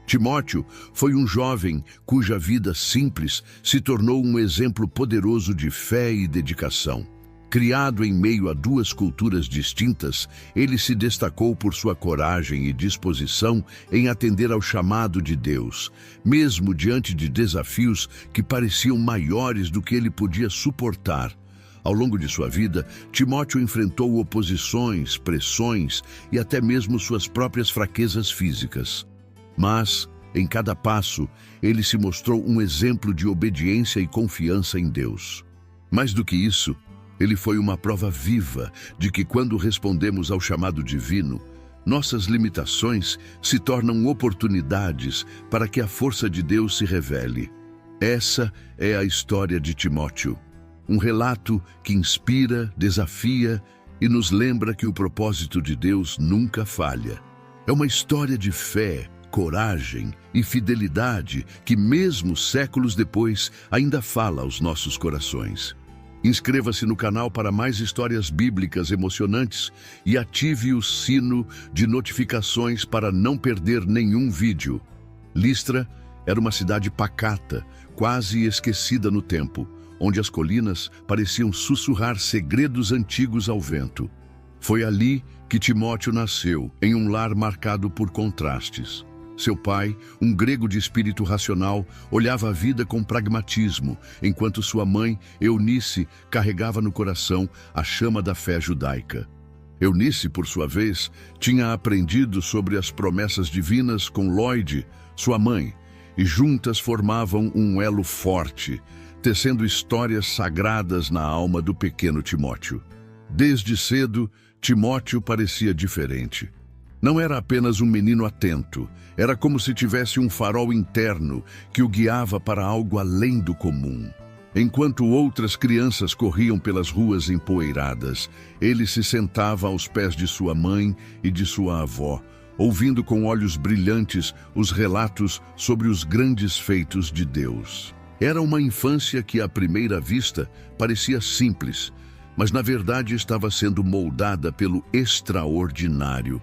Timóteo foi um jovem cuja vida simples se tornou um exemplo poderoso de fé e dedicação. Criado em meio a duas culturas distintas, ele se destacou por sua coragem e disposição em atender ao chamado de Deus, mesmo diante de desafios que pareciam maiores do que ele podia suportar. Ao longo de sua vida, Timóteo enfrentou oposições, pressões e até mesmo suas próprias fraquezas físicas. Mas, em cada passo, ele se mostrou um exemplo de obediência e confiança em Deus. Mais do que isso, ele foi uma prova viva de que quando respondemos ao chamado divino, nossas limitações se tornam oportunidades para que a força de Deus se revele. Essa é a história de Timóteo, um relato que inspira, desafia e nos lembra que o propósito de Deus nunca falha. É uma história de fé, coragem e fidelidade que, mesmo séculos depois, ainda fala aos nossos corações. Inscreva-se no canal para mais histórias bíblicas emocionantes e ative o sino de notificações para não perder nenhum vídeo. Listra era uma cidade pacata, quase esquecida no tempo, onde as colinas pareciam sussurrar segredos antigos ao vento. Foi ali que Timóteo nasceu, em um lar marcado por contrastes. Seu pai, um grego de espírito racional, olhava a vida com pragmatismo, enquanto sua mãe, Eunice, carregava no coração a chama da fé judaica. Eunice, por sua vez, tinha aprendido sobre as promessas divinas com Lloyd, sua mãe, e juntas formavam um elo forte, tecendo histórias sagradas na alma do pequeno Timóteo. Desde cedo, Timóteo parecia diferente. Não era apenas um menino atento, era como se tivesse um farol interno que o guiava para algo além do comum. Enquanto outras crianças corriam pelas ruas empoeiradas, ele se sentava aos pés de sua mãe e de sua avó, ouvindo com olhos brilhantes os relatos sobre os grandes feitos de Deus. Era uma infância que, à primeira vista, parecia simples, mas na verdade estava sendo moldada pelo extraordinário.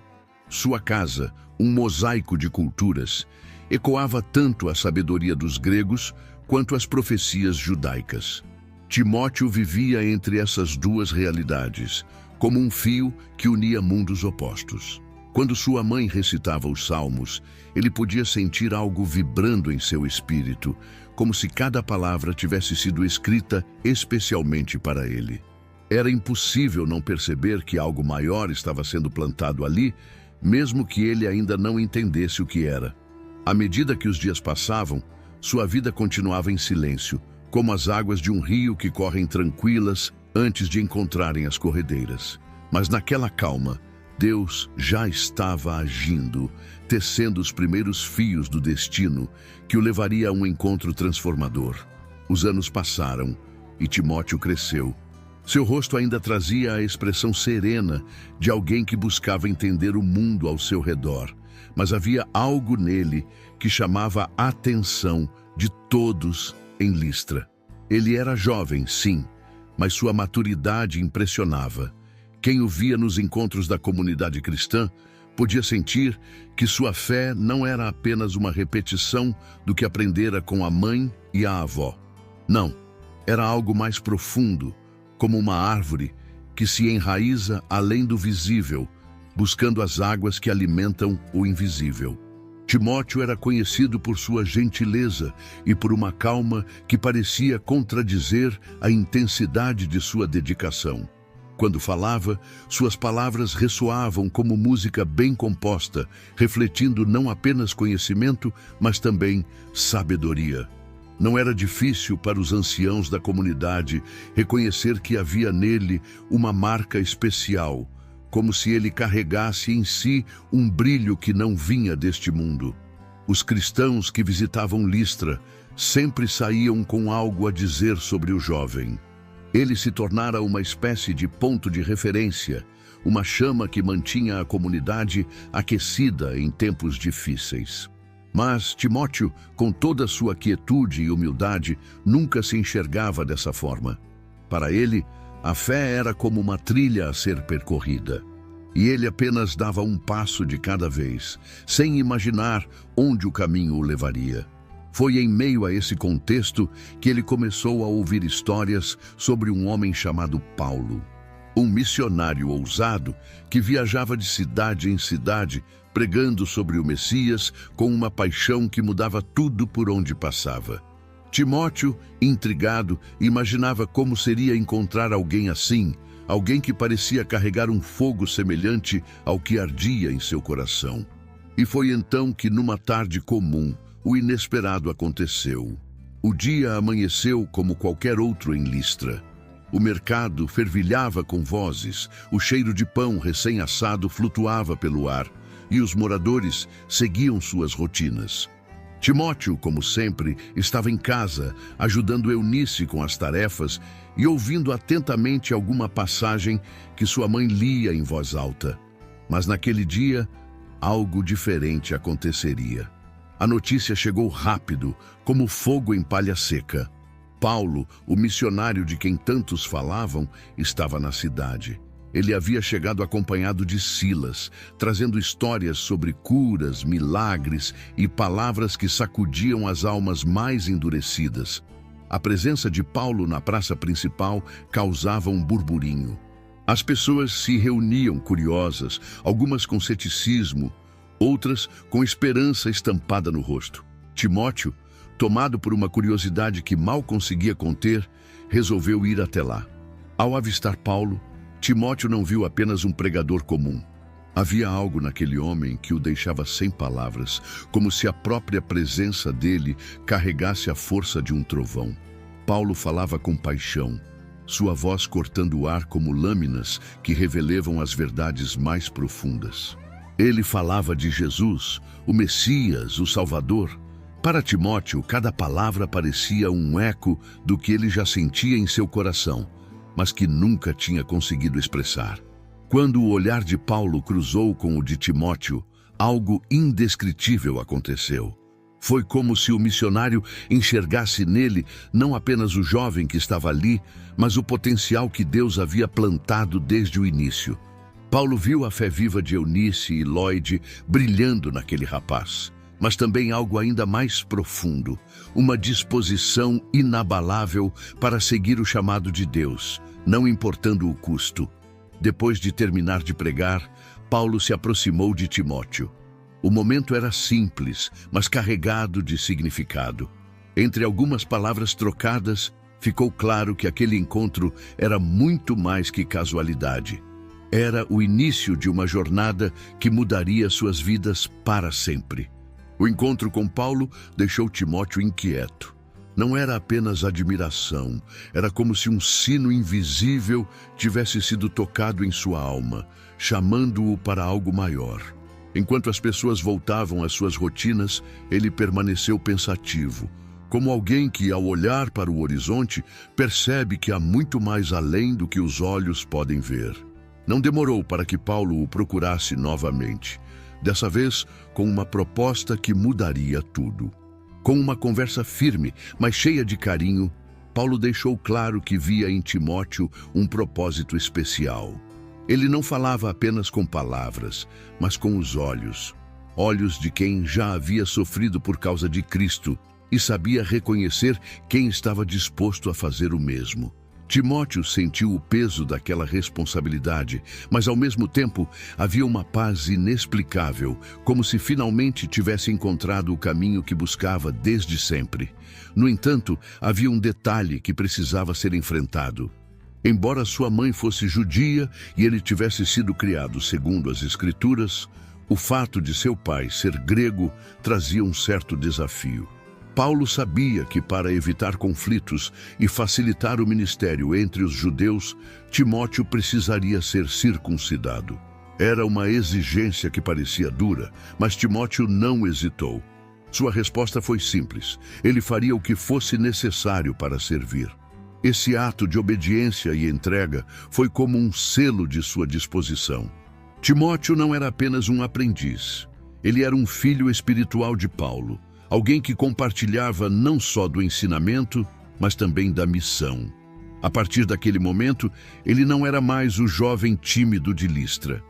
Sua casa, um mosaico de culturas, ecoava tanto a sabedoria dos gregos quanto as profecias judaicas. Timóteo vivia entre essas duas realidades, como um fio que unia mundos opostos. Quando sua mãe recitava os salmos, ele podia sentir algo vibrando em seu espírito, como se cada palavra tivesse sido escrita especialmente para ele. Era impossível não perceber que algo maior estava sendo plantado ali, mesmo que ele ainda não entendesse o que era. À medida que os dias passavam, sua vida continuava em silêncio, como as águas de um rio que correm tranquilas antes de encontrarem as corredeiras. Mas naquela calma, Deus já estava agindo, tecendo os primeiros fios do destino que o levaria a um encontro transformador. Os anos passaram e Timóteo cresceu. Seu rosto ainda trazia a expressão serena de alguém que buscava entender o mundo ao seu redor, mas havia algo nele que chamava a atenção de todos em Listra. Ele era jovem, sim, mas sua maturidade impressionava. Quem o via nos encontros da comunidade cristã podia sentir que sua fé não era apenas uma repetição do que aprendera com a mãe e a avó. Não, era algo mais profundo, como uma árvore que se enraiza além do visível, buscando as águas que alimentam o invisível. Timóteo era conhecido por sua gentileza e por uma calma que parecia contradizer a intensidade de sua dedicação. Quando falava, suas palavras ressoavam como música bem composta, refletindo não apenas conhecimento, mas também sabedoria. Não era difícil para os anciãos da comunidade reconhecer que havia nele uma marca especial, como se ele carregasse em si um brilho que não vinha deste mundo. Os cristãos que visitavam Listra sempre saíam com algo a dizer sobre o jovem. Ele se tornara uma espécie de ponto de referência, uma chama que mantinha a comunidade aquecida em tempos difíceis. Mas Timóteo, com toda a sua quietude e humildade, nunca se enxergava dessa forma. Para ele, a fé era como uma trilha a ser percorrida. e ele apenas dava um passo de cada vez, sem imaginar onde o caminho o levaria. Foi em meio a esse contexto que ele começou a ouvir histórias sobre um homem chamado Paulo, um missionário ousado que viajava de cidade em cidade, pregando sobre o Messias com uma paixão que mudava tudo por onde passava. Timóteo, intrigado, imaginava como seria encontrar alguém assim, alguém que parecia carregar um fogo semelhante ao que ardia em seu coração. E foi então que, numa tarde comum, o inesperado aconteceu. O dia amanheceu como qualquer outro em Listra. O mercado fervilhava com vozes, o cheiro de pão recém-assado flutuava pelo ar, e os moradores seguiam suas rotinas. Timóteo, como sempre, estava em casa, ajudando Eunice com as tarefas e ouvindo atentamente alguma passagem que sua mãe lia em voz alta. Mas naquele dia, algo diferente aconteceria. A notícia chegou rápido, como fogo em palha seca. Paulo, o missionário de quem tantos falavam, estava na cidade. Ele havia chegado acompanhado de Silas, trazendo histórias sobre curas, milagres e palavras que sacudiam as almas mais endurecidas. A presença de Paulo na praça principal causava um burburinho. As pessoas se reuniam curiosas, algumas com ceticismo, outras com esperança estampada no rosto. Timóteo, tomado por uma curiosidade que mal conseguia conter, resolveu ir até lá. Ao avistar Paulo, Timóteo não viu apenas um pregador comum. Havia algo naquele homem que o deixava sem palavras, como se a própria presença dele carregasse a força de um trovão. Paulo falava com paixão, sua voz cortando o ar como lâminas que revelavam as verdades mais profundas. Ele falava de Jesus, o Messias, o Salvador. Para Timóteo, cada palavra parecia um eco do que ele já sentia em seu coração, mas que nunca tinha conseguido expressar. Quando o olhar de Paulo cruzou com o de Timóteo, algo indescritível aconteceu. Foi como se o missionário enxergasse nele não apenas o jovem que estava ali, mas o potencial que Deus havia plantado desde o início. Paulo viu a fé viva de Eunice e Lloyd brilhando naquele rapaz, mas também algo ainda mais profundo, uma disposição inabalável para seguir o chamado de Deus, não importando o custo. Depois de terminar de pregar, Paulo se aproximou de Timóteo. O momento era simples, mas carregado de significado. Entre algumas palavras trocadas, ficou claro que aquele encontro era muito mais que casualidade. Era o início de uma jornada que mudaria suas vidas para sempre. O encontro com Paulo deixou Timóteo inquieto. Não era apenas admiração, era como se um sino invisível tivesse sido tocado em sua alma, chamando-o para algo maior. Enquanto as pessoas voltavam às suas rotinas, ele permaneceu pensativo, como alguém que, ao olhar para o horizonte, percebe que há muito mais além do que os olhos podem ver. Não demorou para que Paulo o procurasse novamente. Dessa vez, com uma proposta que mudaria tudo. Com uma conversa firme, mas cheia de carinho, Paulo deixou claro que via em Timóteo um propósito especial. Ele não falava apenas com palavras, mas com os olhos. Olhos de quem já havia sofrido por causa de Cristo e sabia reconhecer quem estava disposto a fazer o mesmo. Timóteo sentiu o peso daquela responsabilidade, mas ao mesmo tempo havia uma paz inexplicável, como se finalmente tivesse encontrado o caminho que buscava desde sempre. No entanto, havia um detalhe que precisava ser enfrentado. Embora sua mãe fosse judia e ele tivesse sido criado segundo as Escrituras, o fato de seu pai ser grego trazia um certo desafio. Paulo sabia que para evitar conflitos e facilitar o ministério entre os judeus, Timóteo precisaria ser circuncidado. Era uma exigência que parecia dura, mas Timóteo não hesitou. Sua resposta foi simples. Ele faria o que fosse necessário para servir. Esse ato de obediência e entrega foi como um selo de sua disposição. Timóteo não era apenas um aprendiz. Ele era um filho espiritual de Paulo. Alguém que compartilhava não só do ensinamento, mas também da missão. A partir daquele momento, ele não era mais o jovem tímido de Listra.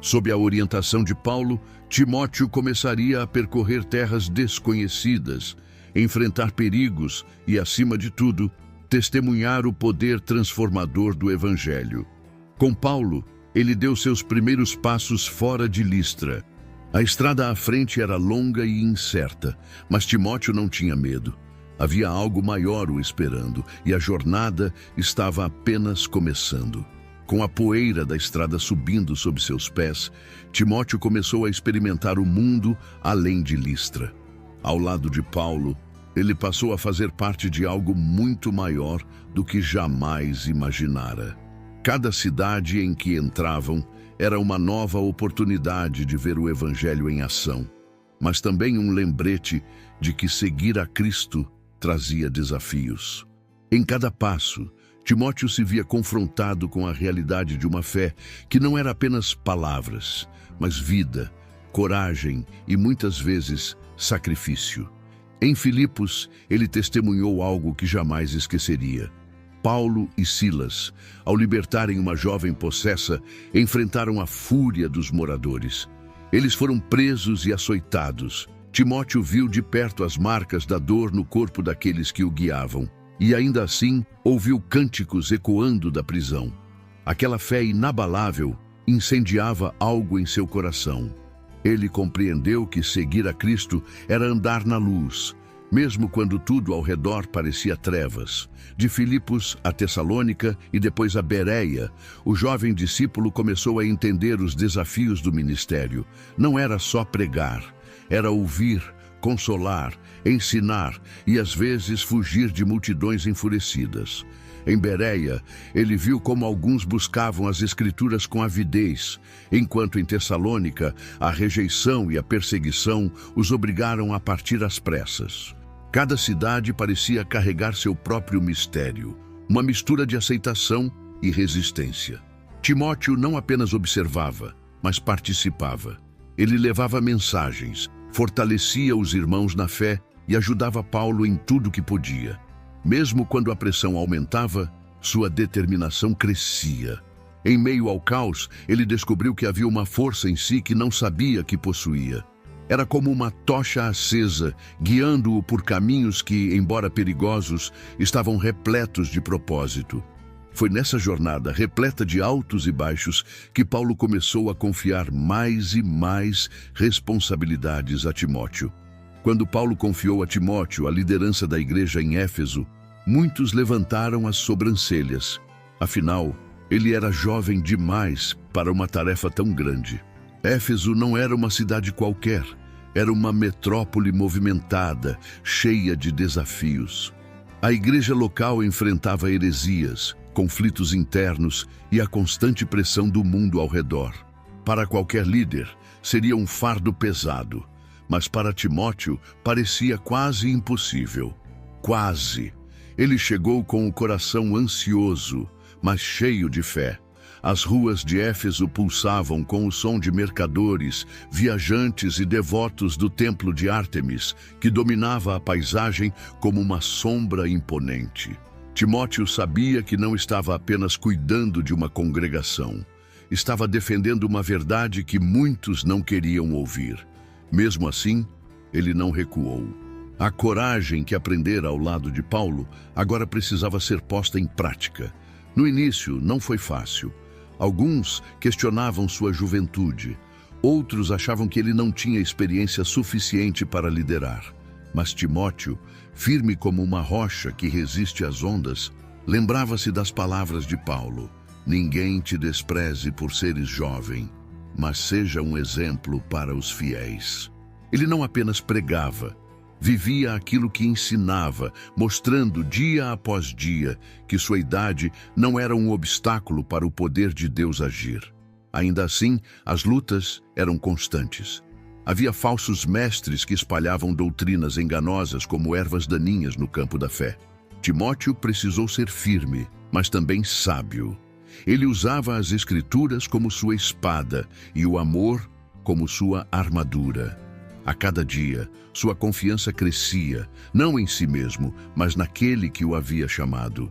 Sob a orientação de Paulo, Timóteo começaria a percorrer terras desconhecidas, enfrentar perigos e, acima de tudo, testemunhar o poder transformador do Evangelho. Com Paulo, ele deu seus primeiros passos fora de Listra. A estrada à frente era longa e incerta, mas Timóteo não tinha medo. Havia algo maior o esperando, e a jornada estava apenas começando. Com a poeira da estrada subindo sob seus pés, Timóteo começou a experimentar o mundo além de Listra. Ao lado de Paulo, ele passou a fazer parte de algo muito maior do que jamais imaginara. Cada cidade em que entravam era uma nova oportunidade de ver o Evangelho em ação, mas também um lembrete de que seguir a Cristo trazia desafios. Em cada passo, Timóteo se via confrontado com a realidade de uma fé que não era apenas palavras, mas vida, coragem e muitas vezes sacrifício. Em Filipos, ele testemunhou algo que jamais esqueceria. Paulo e Silas, ao libertarem uma jovem possessa, enfrentaram a fúria dos moradores. Eles foram presos e açoitados. Timóteo viu de perto as marcas da dor no corpo daqueles que o guiavam. E ainda assim, ouviu cânticos ecoando da prisão. Aquela fé inabalável incendiava algo em seu coração. Ele compreendeu que seguir a Cristo era andar na luz, mesmo quando tudo ao redor parecia trevas. De Filipos a Tessalônica e depois a Bereia, o jovem discípulo começou a entender os desafios do ministério. Não era só pregar, era ouvir, consolar, ensinar e às vezes fugir de multidões enfurecidas. Em Bereia, ele viu como alguns buscavam as Escrituras com avidez, enquanto em Tessalônica, a rejeição e a perseguição os obrigaram a partir às pressas. Cada cidade parecia carregar seu próprio mistério, uma mistura de aceitação e resistência. Timóteo não apenas observava, mas participava. Ele levava mensagens, fortalecia os irmãos na fé e ajudava Paulo em tudo que podia. Mesmo quando a pressão aumentava, sua determinação crescia. Em meio ao caos, ele descobriu que havia uma força em si que não sabia que possuía. Era como uma tocha acesa, guiando-o por caminhos que, embora perigosos, estavam repletos de propósito. Foi nessa jornada, repleta de altos e baixos, que Paulo começou a confiar mais e mais responsabilidades a Timóteo. Quando Paulo confiou a Timóteo a liderança da igreja em Éfeso, muitos levantaram as sobrancelhas. Afinal, ele era jovem demais para uma tarefa tão grande. Éfeso não era uma cidade qualquer, era uma metrópole movimentada, cheia de desafios. A igreja local enfrentava heresias, conflitos internos e a constante pressão do mundo ao redor. Para qualquer líder, seria um fardo pesado, mas para Timóteo parecia quase impossível. Quase. Ele chegou com o coração ansioso, mas cheio de fé. As ruas de Éfeso pulsavam com o som de mercadores, viajantes e devotos do templo de Ártemis, que dominava a paisagem como uma sombra imponente. Timóteo sabia que não estava apenas cuidando de uma congregação. Estava defendendo uma verdade que muitos não queriam ouvir. Mesmo assim, ele não recuou. A coragem que aprendera ao lado de Paulo agora precisava ser posta em prática. No início, não foi fácil. Alguns questionavam sua juventude. Outros achavam que ele não tinha experiência suficiente para liderar. Mas Timóteo, firme como uma rocha que resiste às ondas, lembrava-se das palavras de Paulo: ninguém te despreze por seres jovem, mas seja um exemplo para os fiéis. Ele não apenas pregava, vivia aquilo que ensinava, mostrando dia após dia que sua idade não era um obstáculo para o poder de Deus agir. Ainda assim, as lutas eram constantes. Havia falsos mestres que espalhavam doutrinas enganosas como ervas daninhas no campo da fé. Timóteo precisou ser firme, mas também sábio. Ele usava as Escrituras como sua espada e o amor como sua armadura. A cada dia, sua confiança crescia, não em si mesmo, mas naquele que o havia chamado.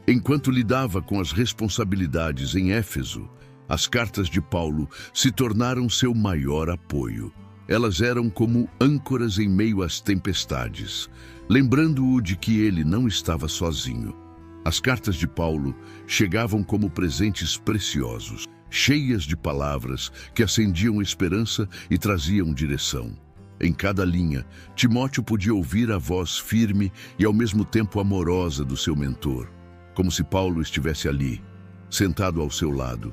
Enquanto lidava com as responsabilidades em Éfeso, As cartas de Paulo se tornaram seu maior apoio. Elas eram como âncoras em meio às tempestades, lembrando-o de que ele não estava sozinho. As cartas de Paulo chegavam como presentes preciosos, cheias de palavras que acendiam esperança e traziam direção. Em cada linha, Timóteo podia ouvir a voz firme e ao mesmo tempo amorosa do seu mentor, como se Paulo estivesse ali, sentado ao seu lado,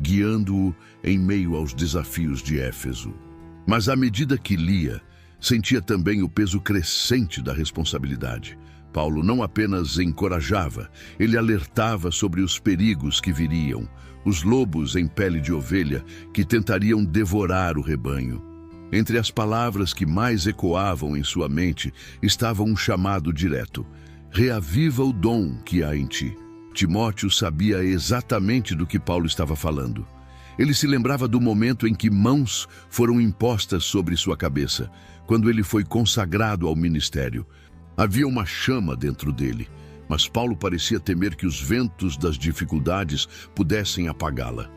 guiando-o em meio aos desafios de Éfeso. Mas à medida que lia, sentia também o peso crescente da responsabilidade. Paulo não apenas encorajava, ele alertava sobre os perigos que viriam, os lobos em pele de ovelha que tentariam devorar o rebanho. Entre as palavras que mais ecoavam em sua mente estava um chamado direto: reaviva o dom que há em ti. Timóteo sabia exatamente do que Paulo estava falando. Ele se lembrava do momento em que mãos foram impostas sobre sua cabeça, quando ele foi consagrado ao ministério. Havia uma chama dentro dele, mas Paulo parecia temer que os ventos das dificuldades pudessem apagá-la.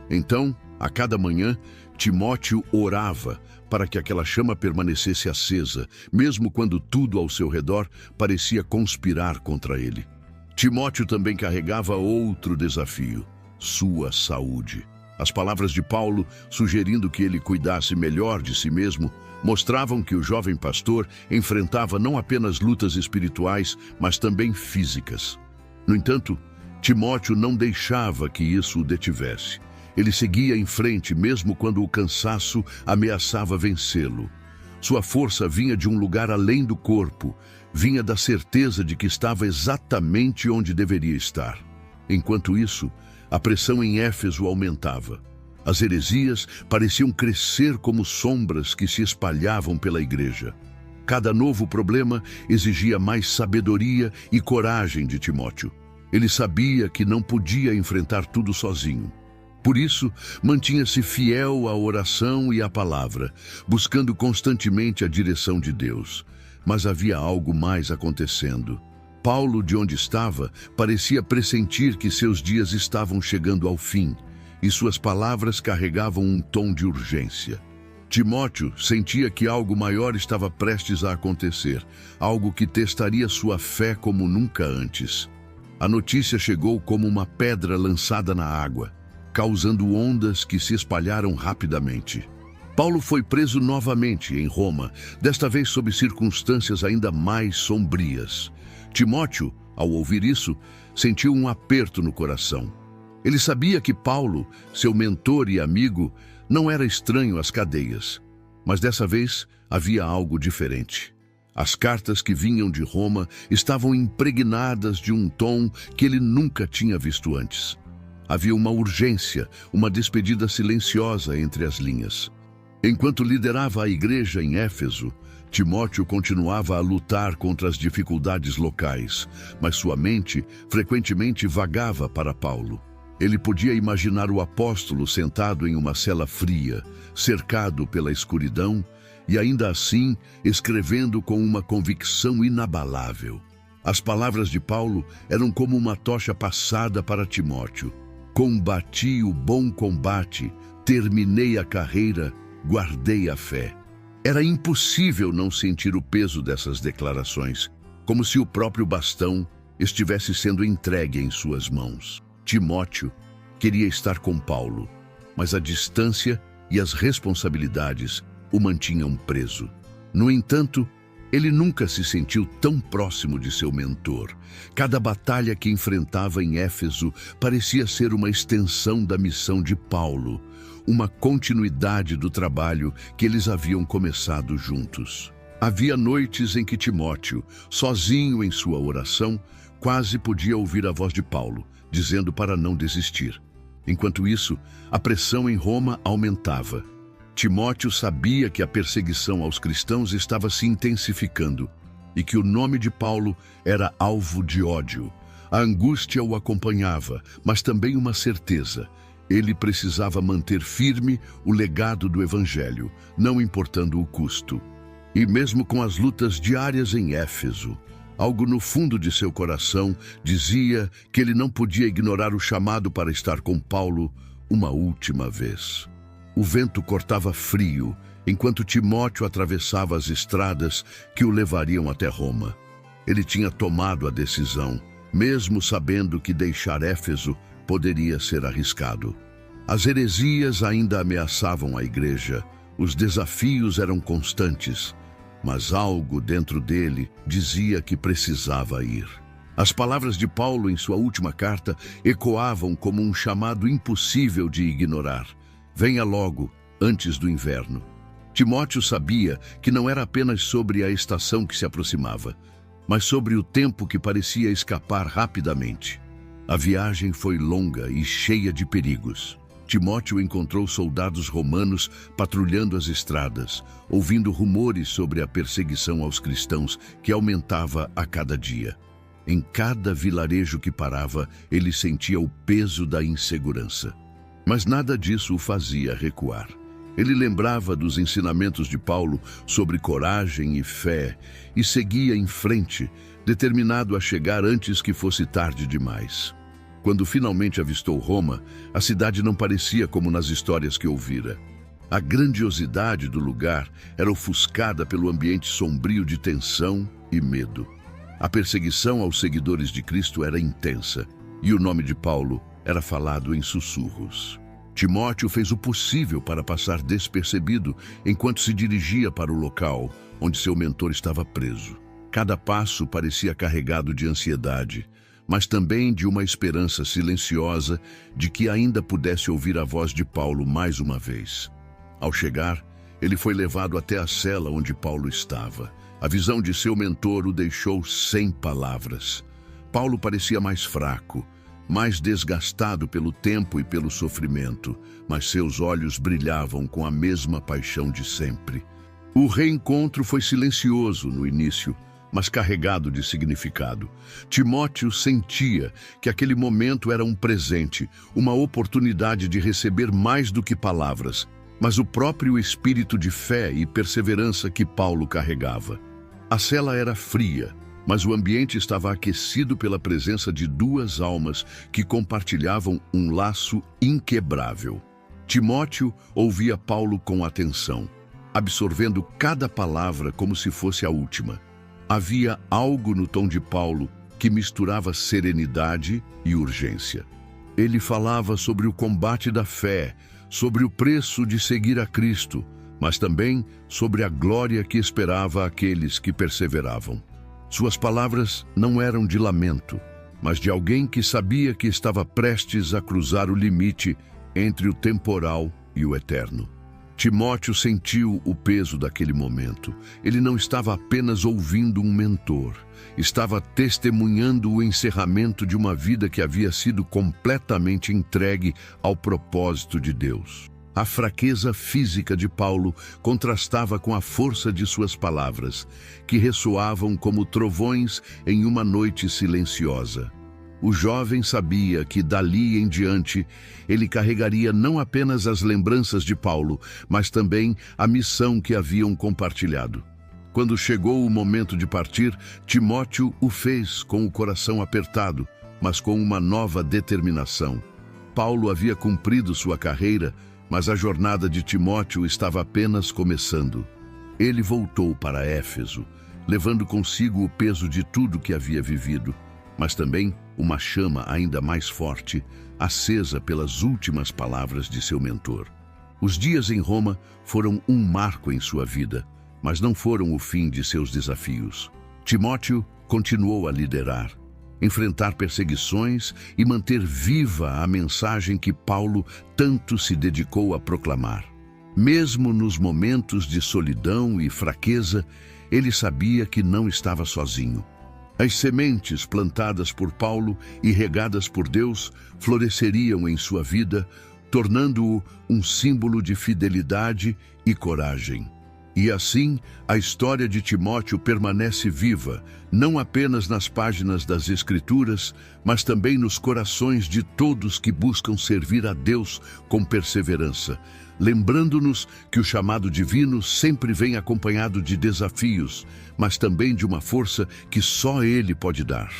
Então, a cada manhã, Timóteo orava para que aquela chama permanecesse acesa, mesmo quando tudo ao seu redor parecia conspirar contra ele. Timóteo também carregava outro desafio: sua saúde. As palavras de Paulo, sugerindo que ele cuidasse melhor de si mesmo, mostravam que o jovem pastor enfrentava não apenas lutas espirituais, mas também físicas. No entanto, Timóteo não deixava que isso o detivesse. Ele seguia em frente mesmo quando o cansaço ameaçava vencê-lo. Sua força vinha de um lugar além do corpo, vinha da certeza de que estava exatamente onde deveria estar. Enquanto isso, a pressão em Éfeso aumentava. As heresias pareciam crescer como sombras que se espalhavam pela igreja. Cada novo problema exigia mais sabedoria e coragem de Timóteo. Ele sabia que não podia enfrentar tudo sozinho. Por isso, mantinha-se fiel à oração e à palavra, buscando constantemente a direção de Deus. Mas havia algo mais acontecendo. Paulo, de onde estava, parecia pressentir que seus dias estavam chegando ao fim, e suas palavras carregavam um tom de urgência. Timóteo sentia que algo maior estava prestes a acontecer, algo que testaria sua fé como nunca antes. A notícia chegou como uma pedra lançada na água, causando ondas que se espalharam rapidamente. Paulo foi preso novamente em Roma, desta vez sob circunstâncias ainda mais sombrias. Timóteo, ao ouvir isso, sentiu um aperto no coração. Ele sabia que Paulo, seu mentor e amigo, não era estranho às cadeias. Mas dessa vez havia algo diferente. As cartas que vinham de Roma estavam impregnadas de um tom que ele nunca tinha visto antes. Havia uma urgência, uma despedida silenciosa entre as linhas. Enquanto liderava a igreja em Éfeso, Timóteo continuava a lutar contra as dificuldades locais, mas sua mente frequentemente vagava para Paulo. Ele podia imaginar o apóstolo sentado em uma cela fria, cercado pela escuridão, e ainda assim escrevendo com uma convicção inabalável. As palavras de Paulo eram como uma tocha passada para Timóteo. Combati o bom combate, terminei a carreira, guardei a fé. Era impossível não sentir o peso dessas declarações, como se o próprio bastão estivesse sendo entregue em suas mãos. Timóteo queria estar com Paulo, mas a distância e as responsabilidades o mantinham preso. No entanto, ele nunca se sentiu tão próximo de seu mentor. Cada batalha que enfrentava em Éfeso parecia ser uma extensão da missão de Paulo, uma continuidade do trabalho que eles haviam começado juntos. Havia noites em que Timóteo, sozinho em sua oração, quase podia ouvir a voz de Paulo, dizendo para não desistir. Enquanto isso, a pressão em Roma aumentava. Timóteo sabia que a perseguição aos cristãos estava se intensificando e que o nome de Paulo era alvo de ódio. A angústia o acompanhava, mas também uma certeza: ele precisava manter firme o legado do Evangelho, não importando o custo. E mesmo com as lutas diárias em Éfeso, algo no fundo de seu coração dizia que ele não podia ignorar o chamado para estar com Paulo, uma última vez. O vento cortava frio, enquanto Timóteo atravessava as estradas que o levariam até Roma. Ele tinha tomado a decisão, mesmo sabendo que deixar Éfeso poderia ser arriscado. As heresias ainda ameaçavam a igreja, os desafios eram constantes, mas algo dentro dele dizia que precisava ir. As palavras de Paulo em sua última carta ecoavam como um chamado impossível de ignorar. Venha logo, antes do inverno. Timóteo sabia que não era apenas sobre a estação que se aproximava, mas sobre o tempo que parecia escapar rapidamente. A viagem foi longa e cheia de perigos. Timóteo encontrou soldados romanos patrulhando as estradas, ouvindo rumores sobre a perseguição aos cristãos que aumentava a cada dia. Em cada vilarejo que parava, ele sentia o peso da insegurança. Mas nada disso o fazia recuar. Ele lembrava dos ensinamentos de Paulo sobre coragem e fé e seguia em frente, determinado a chegar antes que fosse tarde demais. Quando finalmente avistou Roma, a cidade não parecia como nas histórias que ouvira. A grandiosidade do lugar era ofuscada pelo ambiente sombrio de tensão e medo. A perseguição aos seguidores de Cristo era intensa, e o nome de Paulo era falado em sussurros. Timóteo fez o possível para passar despercebido enquanto se dirigia para o local onde seu mentor estava preso. Cada passo parecia carregado de ansiedade, mas também de uma esperança silenciosa de que ainda pudesse ouvir a voz de Paulo mais uma vez. Ao chegar, ele foi levado até a cela onde Paulo estava. A visão de seu mentor o deixou sem palavras. Paulo parecia mais fraco, mais desgastado pelo tempo e pelo sofrimento, mas seus olhos brilhavam com a mesma paixão de sempre. O reencontro foi silencioso no início, mas carregado de significado. Timóteo sentia que aquele momento era um presente, uma oportunidade de receber mais do que palavras, mas o próprio espírito de fé e perseverança que Paulo carregava. A cela era fria, mas o ambiente estava aquecido pela presença de duas almas que compartilhavam um laço inquebrável. Timóteo ouvia Paulo com atenção, absorvendo cada palavra como se fosse a última. Havia algo no tom de Paulo que misturava serenidade e urgência. Ele falava sobre o combate da fé, sobre o preço de seguir a Cristo, mas também sobre a glória que esperava aqueles que perseveravam. Suas palavras não eram de lamento, mas de alguém que sabia que estava prestes a cruzar o limite entre o temporal e o eterno. Timóteo sentiu o peso daquele momento. Ele não estava apenas ouvindo um mentor, estava testemunhando o encerramento de uma vida que havia sido completamente entregue ao propósito de Deus. A fraqueza física de Paulo contrastava com a força de suas palavras, que ressoavam como trovões em uma noite silenciosa. O jovem sabia que dali em diante ele carregaria não apenas as lembranças de Paulo, mas também a missão que haviam compartilhado. Quando chegou o momento de partir, Timóteo o fez com o coração apertado, mas com uma nova determinação. Paulo havia cumprido sua carreira, mas a jornada de Timóteo estava apenas começando. Ele voltou para Éfeso, levando consigo o peso de tudo que havia vivido, mas também uma chama ainda mais forte, acesa pelas últimas palavras de seu mentor. Os dias em Roma foram um marco em sua vida, mas não foram o fim de seus desafios. Timóteo continuou a liderar, enfrentar perseguições e manter viva a mensagem que Paulo tanto se dedicou a proclamar. Mesmo nos momentos de solidão e fraqueza, ele sabia que não estava sozinho. As sementes plantadas por Paulo e regadas por Deus floresceriam em sua vida, tornando-o um símbolo de fidelidade e coragem. E assim, a história de Timóteo permanece viva, não apenas nas páginas das Escrituras, mas também nos corações de todos que buscam servir a Deus com perseverança, lembrando-nos que o chamado divino sempre vem acompanhado de desafios, mas também de uma força que só Ele pode dar.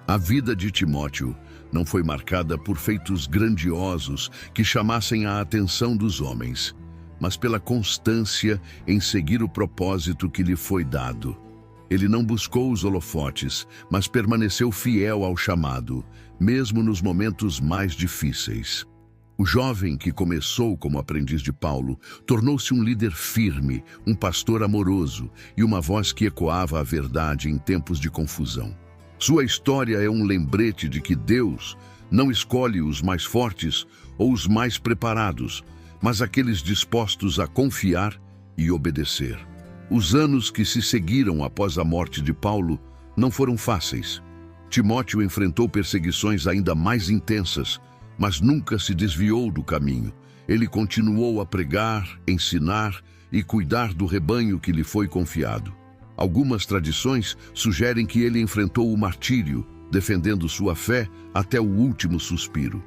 A vida de Timóteo não foi marcada por feitos grandiosos que chamassem a atenção dos homens, mas pela constância em seguir o propósito que lhe foi dado. Ele não buscou os holofotes, mas permaneceu fiel ao chamado, mesmo nos momentos mais difíceis. O jovem que começou como aprendiz de Paulo tornou-se um líder firme, um pastor amoroso e uma voz que ecoava a verdade em tempos de confusão. Sua história é um lembrete de que Deus não escolhe os mais fortes ou os mais preparados, mas aqueles dispostos a confiar e obedecer. Os anos que se seguiram após a morte de Paulo não foram fáceis. Timóteo enfrentou perseguições ainda mais intensas, mas nunca se desviou do caminho. Ele continuou a pregar, ensinar e cuidar do rebanho que lhe foi confiado. Algumas tradições sugerem que ele enfrentou o martírio, defendendo sua fé até o último suspiro.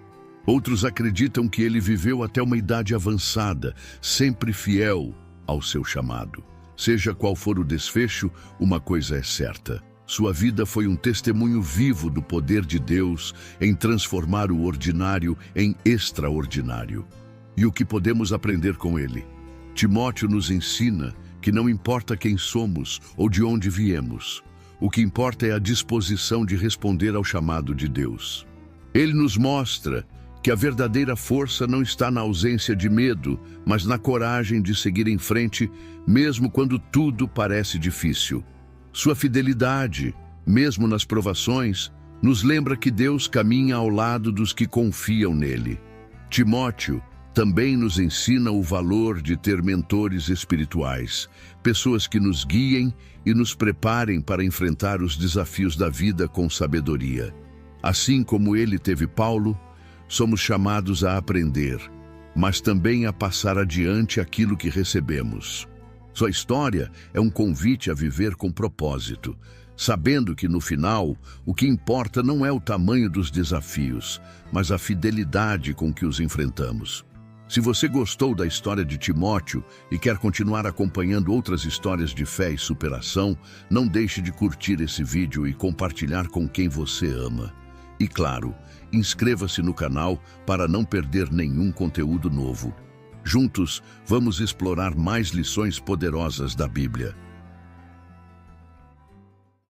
Outros acreditam que ele viveu até uma idade avançada, sempre fiel ao seu chamado. Seja qual for o desfecho, uma coisa é certa: sua vida foi um testemunho vivo do poder de Deus em transformar o ordinário em extraordinário. E o que podemos aprender com ele? Timóteo nos ensina que não importa quem somos ou de onde viemos, o que importa é a disposição de responder ao chamado de Deus. Ele nos mostra que a verdadeira força não está na ausência de medo, mas na coragem de seguir em frente, mesmo quando tudo parece difícil. Sua fidelidade, mesmo nas provações, nos lembra que Deus caminha ao lado dos que confiam nele. Timóteo também nos ensina o valor de ter mentores espirituais, pessoas que nos guiem e nos preparem para enfrentar os desafios da vida com sabedoria. Assim como ele teve Paulo, somos chamados a aprender, mas também a passar adiante aquilo que recebemos. Sua história é um convite a viver com propósito, sabendo que no final o que importa não é o tamanho dos desafios, mas a fidelidade com que os enfrentamos. Se você gostou da história de Timóteo e quer continuar acompanhando outras histórias de fé e superação, não deixe de curtir esse vídeo e compartilhar com quem você ama. E claro, inscreva-se no canal para não perder nenhum conteúdo novo. Juntos, vamos explorar mais lições poderosas da Bíblia.